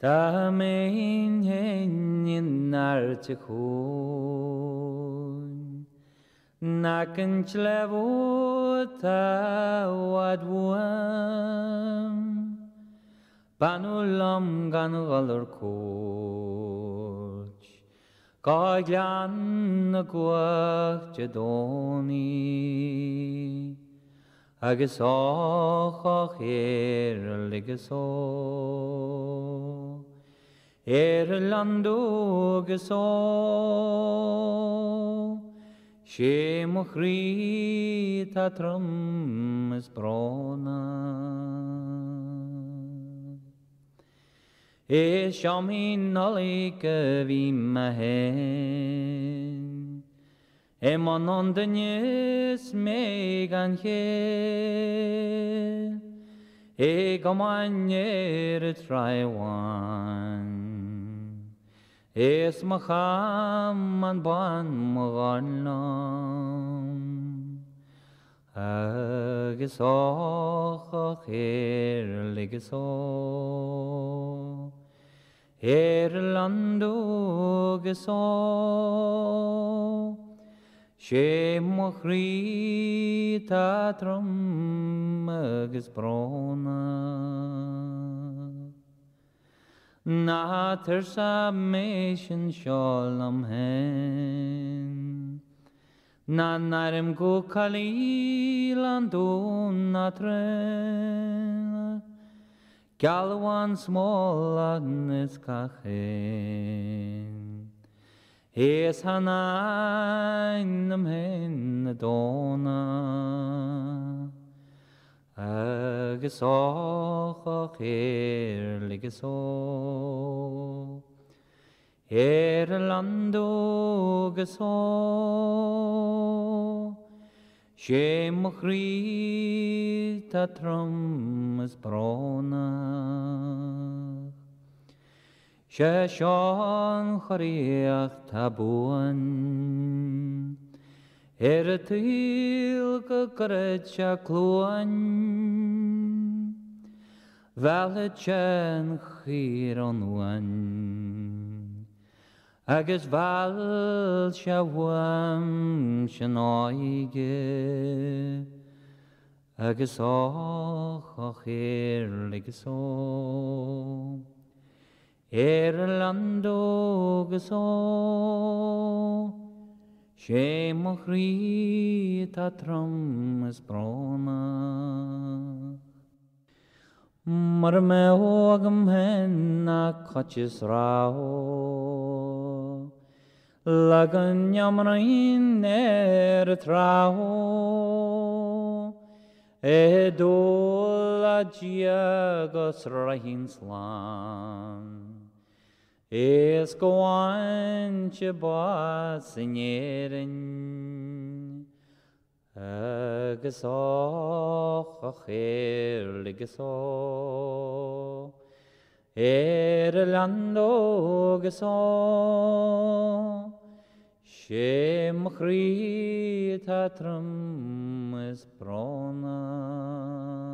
Ta mbeinn hen aice chuain nac an tsléibhe tá bhfad uaim banú liom gan ghallar cuairt Cá Gleann na gCuach Dé Domhnaigh agus áchach Éire ligus ó Éire lionndubh agus ó sé mo chroí tá trom is brónach iomaí Nollaig a bhí me hen Abhann Doinne mé gan chéill iomain Éire tráháin mo chamán mBun mghallom agus áchach Éire ligus ó Éire lionndubh agus ó sé mo chroí tá trom agus brónach na tursa mé sin seo am hen na n-airím go chéill an dún na tre galwan small an is cachéin Is hanain am hen na dóna agus áchach Éire ligus ó Éire lionndubh agus ó sé mo chroí tá trom is brónach Seán choraíoch tá mBun Éire tuil go cuairt se clúin bhealach an chir an uaim agus bheal se uaim sin aice agus áchach Éire ligus ó Éire lionndubh agus ó sé mo chroí tá trom is brónach mar mé ógam hen na coitis rá le n-iomarainn Éire trá dul a agus rahín slán Is gCuain se ba n-airím agus áchach Éire ligus ó Éire lionndubh agus ó sé mo chroí tá trom is brónach